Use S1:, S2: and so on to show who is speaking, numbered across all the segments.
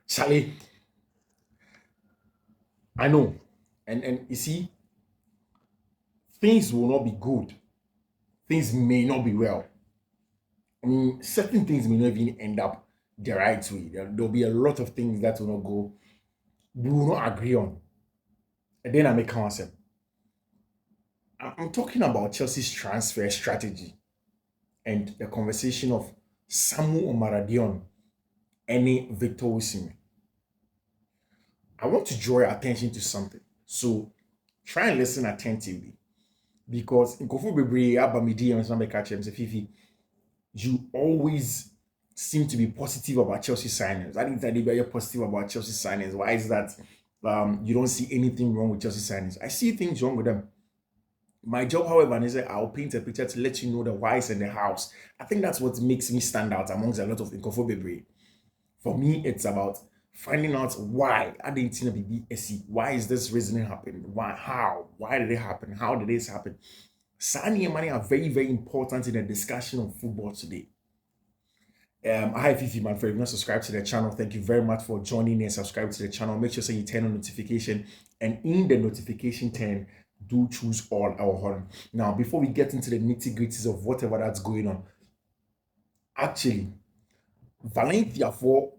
S1: Charlie, I know. And you see, things will not be good. Things may not be well. I mean, certain things may not even end up the right way. There'll be a lot of things that will not go, we will not agree on. And then I make concept. I'm talking about Chelsea's transfer strategy and the conversation of Samu Omorodion and Victor Osimhen. I want to draw your attention to something. So try and listen attentively. Because in Kofu Bebre, Abamidi, and some catch him, say, Fifi, you always seem to be positive about Chelsea signings. I think that they are positive about Chelsea signings. Why is that? You don't see anything wrong with Chelsea signings. I see things wrong with them. My job, however, is that I'll paint a picture to let you know the whys and the hows. I think that's what makes me stand out amongst a lot of Nkofo. For me, it's about finding out why. I didn't see BBSC. Why is this reasoning happening? Why? How? Why did it happen? How did this happen? Sani and Mani are very, very important in the discussion of football today. Hi Fiifi-Manfred. If you're not subscribed to the channel, thank you very much for joining and subscribe to the channel. Make sure you turn on notification, and in the notification turn, do choose all our horn. Now, before we get into the nitty-gritties of whatever that's going on, actually, Valencia for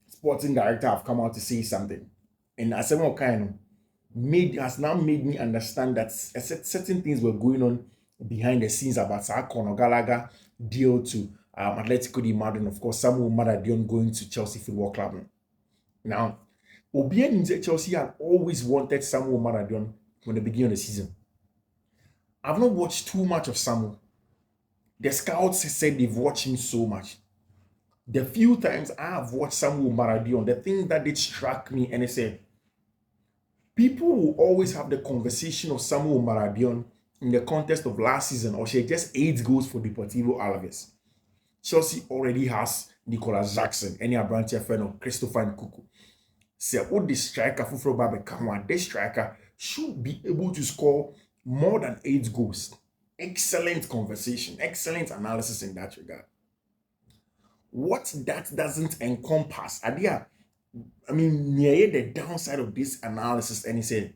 S1: sporting director have come out to say something, and as someone kind of has now made me understand that certain things were going on behind the scenes about Conor Gallagher deal to Atletico de Madrid, and of course Samu Omorodion going to Chelsea Football Club. Now, Obian Chelsea had always wanted Samu Omorodion from the beginning of the season. I've not watched too much of Samu. The scouts said they've watched him so much. The few times I have watched Samu Omorodion, the thing that did struck me, and I said, people will always have the conversation of Samu Omorodion in the context of last season, or she just 8 goals for Deportivo Alaves. Chelsea already has Nicolas Jackson, any branch friend of Christopher Nkunku. Say, what the striker for Babekawa, this striker should be able to score more than 8 goals. Excellent conversation, excellent analysis in that regard. What that doesn't encompass, near the downside of this analysis, and he said,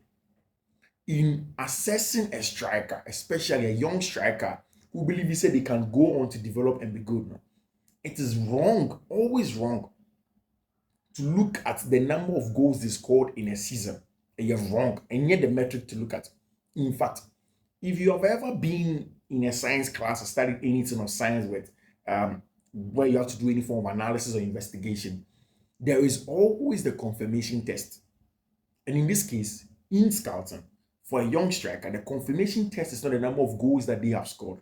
S1: in assessing a striker, especially a young striker, who believe he said they can go on to develop and be good. No? It is wrong, always wrong, to look at the number of goals they scored in a season. And you're wrong, and yet the metric to look at. In fact, if you have ever been in a science class or studied anything of science with where you have to do any form of analysis or investigation, there is always the confirmation test. And in this case, in scouting, for a young striker, the confirmation test is not the number of goals that they have scored.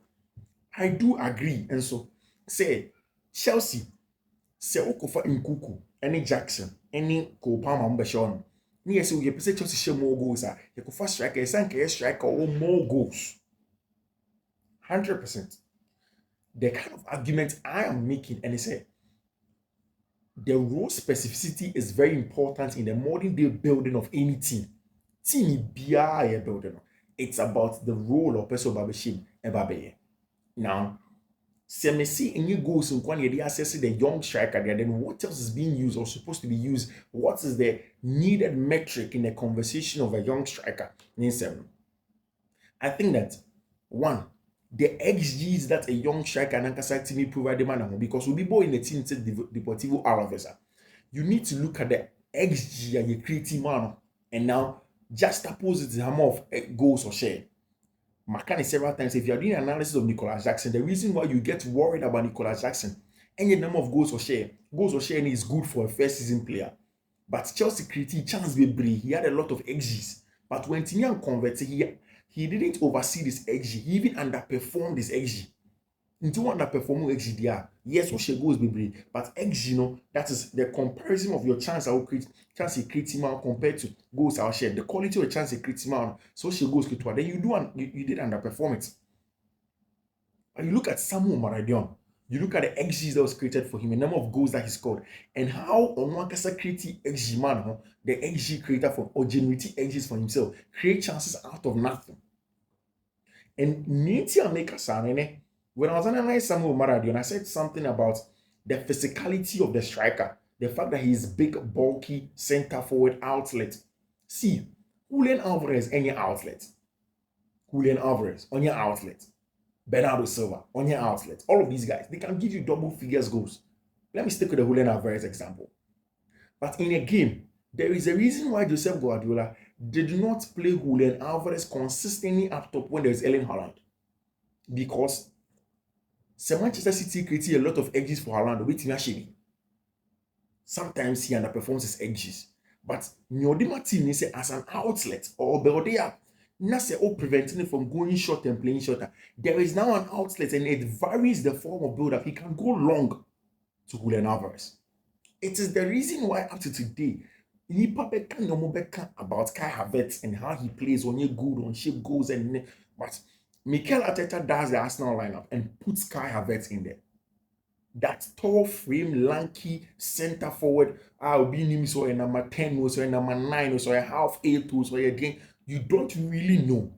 S1: I do agree. And so, say, Chelsea, say, Okofa Nkuku, any Jackson, any Kopama Mbashon. Yes, you say Chelsea share more goals. You could first striker, a striker, or more goals. 100%. The kind of argument I am making, and they say, the role specificity is very important in the modern day building of any team. Team BI building. It's about the role of person Babashim and Babaye. Now, see me see any goals in one year assessing the young striker there, then what else is being used or supposed to be used? What is the needed metric in the conversation of a young striker? I think that one, the XGs that a young striker and Ankasa team provide them because we'll be both in the team to Deportivo Alaves. You need to look at the XG and you create man, and now just oppose it to how more of goals or share. Makani several times, if you are doing analysis of Nicolas Jackson, the reason why you get worried about Nicolas Jackson, any number of goals or share is good for a first season player. But Chelsea created chance be he had a lot of XGs. But when Tinian converted, he didn't oversee this XG. He even underperformed this XG. Into underperforming XG there. Yes, what she goes be but XG, that is the comparison of your chance I will create chance he creates him compared to goals I'll share. The quality of the chance he creates him so she goes to then you did underperform it. And you look at Samu Omorodion, you look at the XGs that was created for him, the number of goals that he scored, and how Onwakasa created XG man, the XG creator for or generated XGs for himself, create chances out of nothing. And Nintia make when I was analyzing Samu Omorodion, I said something about the physicality of the striker The fact that he's big, bulky, center forward outlet. See, Julian Alvarez, any outlet. Julian Alvarez, on your outlet. Bernardo Silva, on your outlet. All of these guys, they can give you double figures goals. Let me stick with the Julian Alvarez example. But in a game, there is a reason why Joseph Guardiola did not play Julian Alvarez consistently up top when there's Erling Haaland. Because Manchester City created a lot of edges for Haaland with Timashimi. Sometimes he underperforms his edges. But Nyodima team is as an outlet or Berodea, not preventing him from going short and playing shorter. There is now an outlet and it varies the form of build-up. He can go long to Julian Alvarez. It is the reason why up to today, about Kai Havertz and how he plays on your good on shape goals but Mikel Arteta does the Arsenal lineup and puts Kai Havertz in there. That tall frame, lanky center forward. I'll be him so a number 10 or so a number 9 or so a half 8 or so again. You don't really know.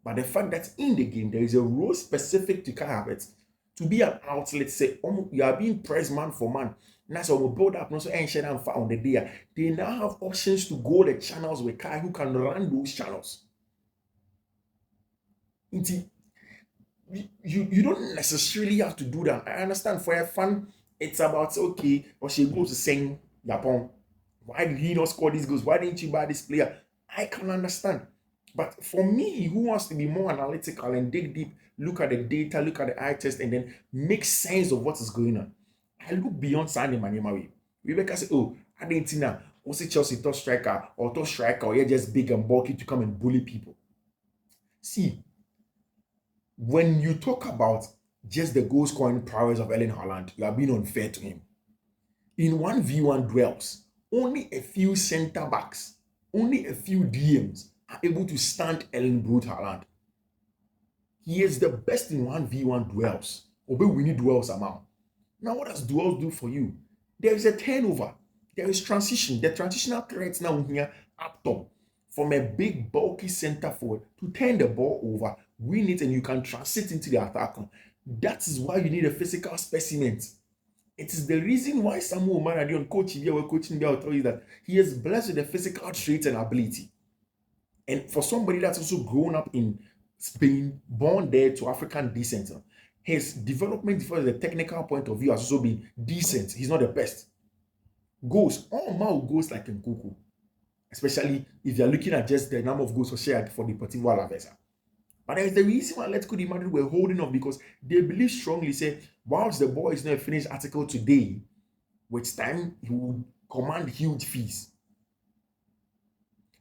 S1: But the fact that in the game there is a role specific to Kai Havertz to be an outlet, say you are being pressed man for man. That's how we build up. No, so ancient and far on the day. They now have options to go the channels with Kai who can run those channels. You don't necessarily have to do that. I understand for a fan, it's about okay, or she goes to sing Japan. Why did he not score these goals? Why didn't you buy this player? I can understand. But for me, who wants to be more analytical and dig deep, look at the data, look at the eye test, and then make sense of what is going on. I look beyond Sandy Manimawi. Rebecca say, oh, I didn't know. Was it Chelsea top striker, or you're just big and bulky to come and bully people? See, when you talk about just the goal scoring prowess of Erling Haaland, you are being unfair to him. In 1v1 duels, only a few center backs, only a few DMs are able to stand Erling Brute Haaland. He is the best in 1v1 duels. Although we need duels amount. Now, what does duels do for you? There is a turnover. There is transition. The transitional threats now here up top from a big bulky center forward to turn the ball over, win it, and you can transit into the attack. That is why you need a physical specimen. It is the reason why Samu Omorodion, coaching will tell you that he is blessed with a physical trait and ability. And for somebody that's also grown up in Spain, born there to African descent, his development from the technical point of view has also been decent. He's not the best. Goals, all Mao goals like Nkuku. Especially if you're looking at just the number of goals shared for the Deportivo Alaves. But there is the reason why Atletico de Madrid were holding off because they believe strongly, say, whilst the ball is not a finished article today, with time, he will command huge fees.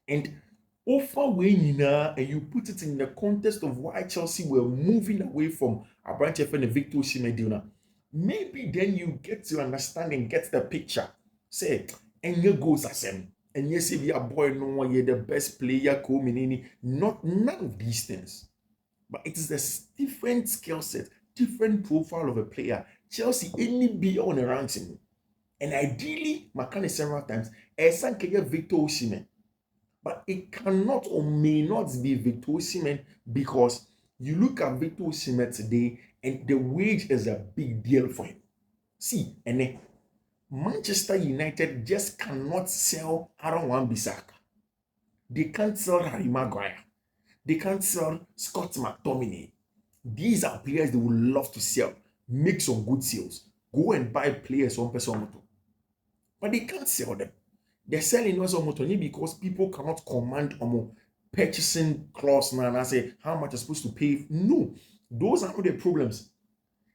S1: And offer winning, and you put it in the context of why Chelsea were moving away from a branch of and Victor Osimhen. Maybe then you get to understand and get the picture. Say, and your goals are same. And yes, if you're boy, no one, you're the best player, none of these things. But it is a different skill set, different profile of a player. Chelsea any be on the ranking. And ideally, Makane several times, Victor Osimhen. But it cannot or may not be Victor Osimhen because you look at Victor Osimhen today and the wage is a big deal for him. See, and then Manchester United just cannot sell Aaron Wan-Bissaka. They can't sell Harry Maguire. They can't sell Scott McTominay. These are players they would love to sell. Make some good sales. Go and buy players on person. But they can't sell them. They're selling us on because people cannot command purchasing clause now and say how much you're supposed to pay. No, those are not the problems.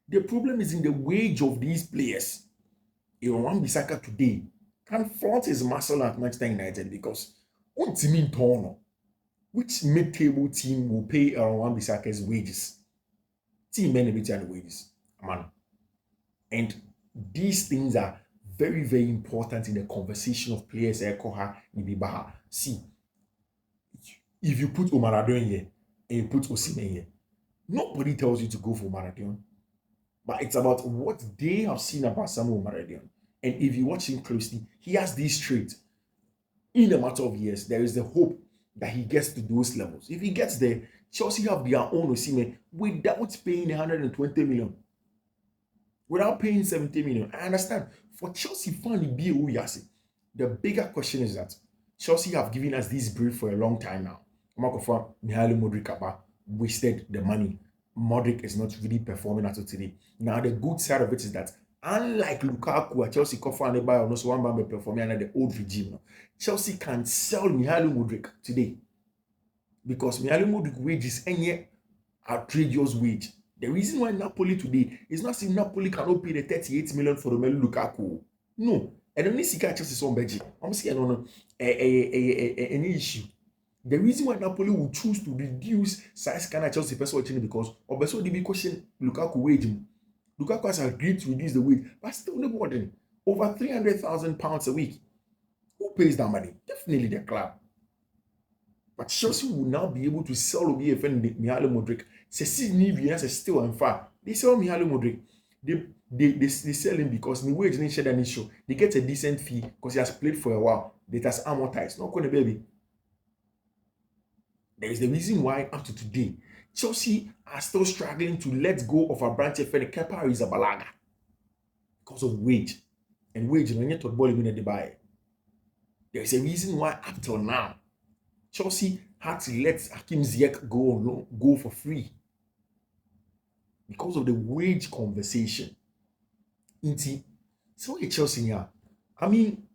S1: The problem is in the wage of these players. Wan-Bissaka today can flaunt his muscle at Manchester United because which mid-table team will pay Wan-Bissaka's wages? Team and wages, man. And these things are very, very important in the conversation of players. See, if you put Omorodion here and you put Osimhen here, nobody tells you to go for Omorodion. But it's about what they have seen about Samu Omorodion. And if you watch him closely, he has these traits. In a matter of years, there is the hope that he gets to those levels. If he gets there, Chelsea have their own Osimhen without paying 120 million. without paying 70 million. I understand. For Chelsea fan, the bigger question is that Chelsea have given us this brief for a long time now. Marco Mihailo Modric wasted the money. Modric is not really performing at all today. Now, the good side of it is that unlike Lukaku, Chelsea Kofa and Ebay also one man performing under the old regime. No? Chelsea can sell Mihailo Modric today because Mihailo Modric wage is any outrageous wage. The reason why Napoli today is not saying Napoli cannot pay the 38 million for Romelu Lukaku. No. And only see Chelsea some budget. I'm saying any issue. The reason why Napoli will choose to reduce size can Chelsea person watching because also the big question Lukaku wage. Lukaku has agreed to reduce the wage, but still nobody over £300,000 a week. Who pays that money? Definitely the club. But Chelsea will now be able to sell OBFN Mihailo Modric. C'est Nivias is still on fire. They sell Mihailo Modric. They sell him because the wage didn't share an issue. They get a decent fee because he has played for a while. That has amortized. Not going to baby. There is the reason why up to today, Chelsea are still struggling to let go of a branch of Kepa Arrizabalaga because of wage. And wage, when you talk about it, they buy. There is a reason why up till now, Chelsea had to let Hakim Ziyech go for free because of the wage conversation. So Chelsea here, I mean,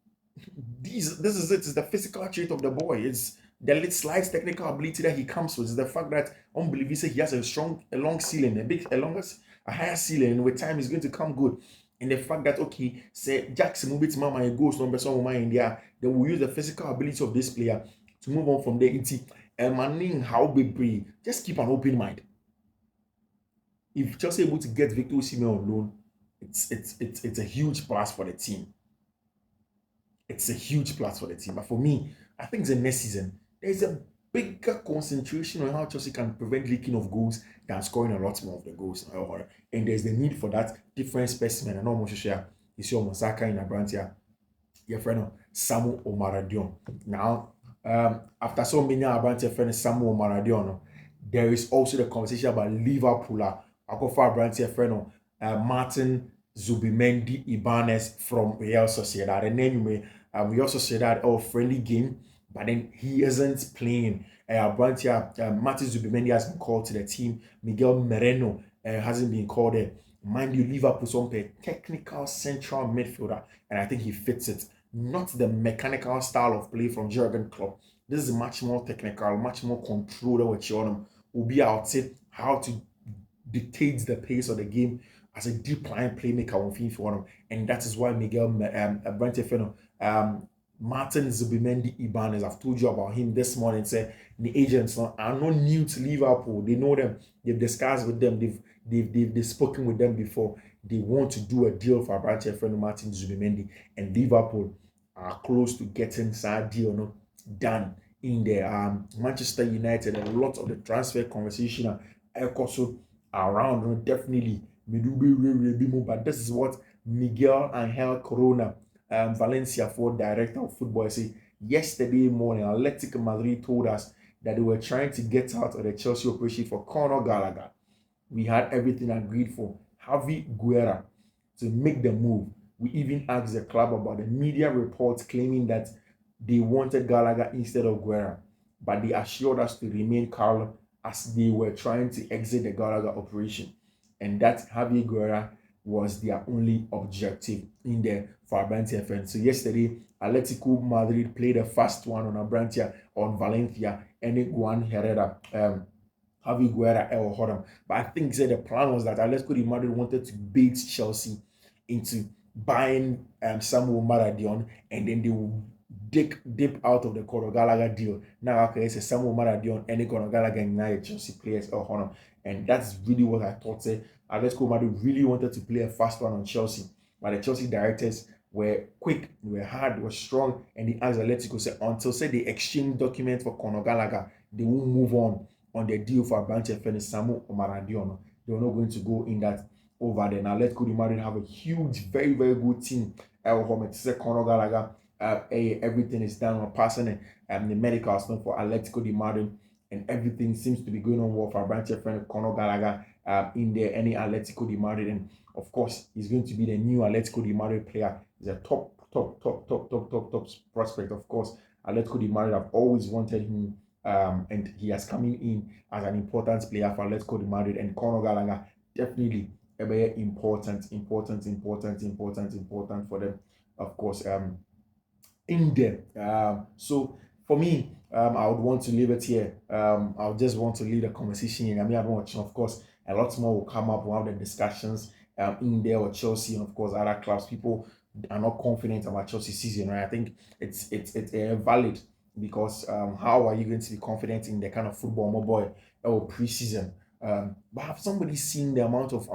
S1: this is it. It's the physical trait of the boy. It's the slight technical ability that he comes with. It's the fact that unbelievably he has a long ceiling, a higher ceiling, and with time he's going to come good. And the fact that okay, say Jackson move it to Mama and goes number some in there, they will use the physical ability of this player to move on from there. Manning how big, just keep an open mind. If Chelsea able to get Victor Osimhen on loan, it's a huge plus for the team. It's a huge plus for the team. But for me, I think the next season there's a bigger concentration on how Chelsea can prevent leaking of goals than scoring a lot more of the goals. And there's the need for that different specimen. And almost share is your Mosaka in Abrantia, your friend Samu Omorodion. Now, after so many Abrantia friend Samu Omorodion, there is also the conversation about Liverpool. I go for Abrantia friend Martin Zubimendi Ibanez from Real Sociedad. And then we also said that friendly game, but then he isn't playing. Martin Zubimendi has been called to the team. Miguel Moreno hasn't been called there. Mind you, Liverpool's on a technical central midfielder, and I think he fits it. Not the mechanical style of play from Jurgen Klopp. This is much more technical, much more controlled with Chionum. Will be out to how to dictate the pace of the game as a deep line playmaker on Fiifi-Manfred, and that is why Miguel Martin Zubimendi Ibanez, I've told you about him this morning. Say the agents are not new to Liverpool. They know them. They've discussed with them. They've spoken with them before. They want to do a deal for Branche friend Martin Zubimendi, and Liverpool are close to getting that deal done in the Manchester United. A lot of the transfer conversation are also around definitely. But this is what Miguel Angel Corona, Valencia for director of football, say yesterday morning. Athletic Madrid told us that they were trying to get out of the Chelsea operation for Conor Gallagher. We had everything agreed for Javi Guerra to make the move. We even asked the club about the media reports claiming that they wanted Gallagher instead of Guerra, but they assured us to remain calm as they were trying to exit the Gallagher operation, and that Javi Guerra was their only objective in the for Abrantia friends. So yesterday, Atletico Madrid played a fast one on Abrantia on Valencia and Juan Herrera, Javi Guerra, El Hodam. But I think the plan was that Atletico Madrid wanted to bait Chelsea into buying Samu Omorodion, and then they will dip out of the Conor Gallagher deal. Now, okay, it's a Samu Omorodion and Conor Gallagher and Chelsea players El Hodam. And that's really what I thought. Atletico Madrid really wanted to play a fast one on Chelsea, but the Chelsea directors were quick, were hard, were strong, and they asked Atletico until they exchange documents for Conor Gallagher, they won't move on the deal for Branche and Samu Omorodion. They were not going to go in that over there. Now Atletico Madrid have a huge, very, very good team. Conor Gallagher, everything is done on passing and the medicals for Atletico Madrid, and everything seems to be going on well for Branche and Conor Gallagher in there, any Atletico de Madrid. And of course, he's going to be the new Atletico de Madrid player. He's a top prospect. Of course, Atletico de Madrid have always wanted him, and he has come in as an important player for Atletico de Madrid. And Conor Gallagher definitely a very important for them. Of course, in there. So for me, I would want to leave it here. I would just want to leave the conversation here. I mean, I'm watching, of course, a lot more will come up. We'll have the discussions in there with Chelsea and of course other clubs. People are not confident about Chelsea season, right? I think it's valid because how are you going to be confident in the kind of football mobile or preseason? But have somebody seen the amount of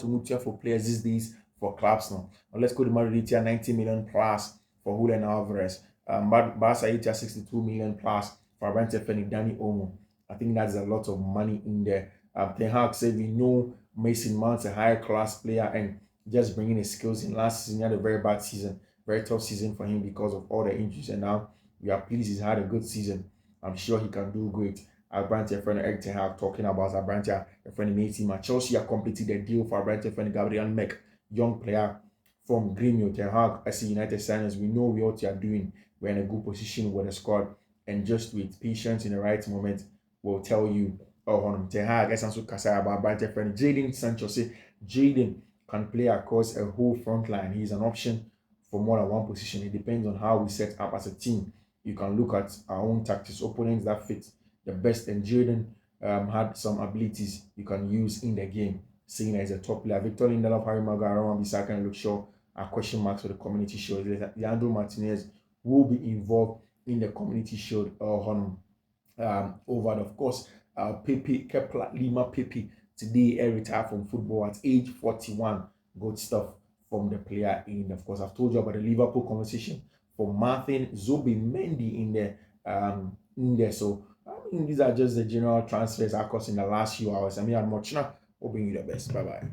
S1: mutual for players these days for clubs now? Well, let's go to Madrid here, 90 million plus for Julian Alvarez. Barca here 62 million plus for Brent Feni, Danny Olmo. I think that's a lot of money in there. Ten Hag said we know Mason Mount's a higher class player and just bringing his skills in. Last season he had a very bad season, very tough season for him because of all the injuries, and now we are pleased he's had a good season. I'm sure he can do great. Abrante friend Eric Ten Hag talking about Abrante friend team at Chelsea are completed the deal for Abrante friend Gabriel Mek, young player from Grêmio. Ten Hag as a United signers, we know what you are doing. We're in a good position with the squad, and just with patience in the right moment, will tell you. Oh, Ten Hag, I also kasa about Abrante friend Jadon Sancho. Say Jadon can play across a whole front line. He's an option for more than one position. It depends on how we set up as a team. You can look at our own tactics, opponents that fit the best, and Jadon had some abilities you can use in the game, seeing as a top player. Victor Lindelof, Harry Maguire, Roman Bissaka, and Luke Shaw are question marks for the Community Shield. Leandro Martinez will be involved in the Community Shield over, of course, Pepe Kepler Lima Pepe today retired from football at age 41. Good stuff from the player in. Of course, I've told you about the Liverpool conversation for Martin Zubimendi in there. So I mean, these are just the general transfers across in the last few hours. I mean, I'm much now. We'll bring you the best. Bye bye.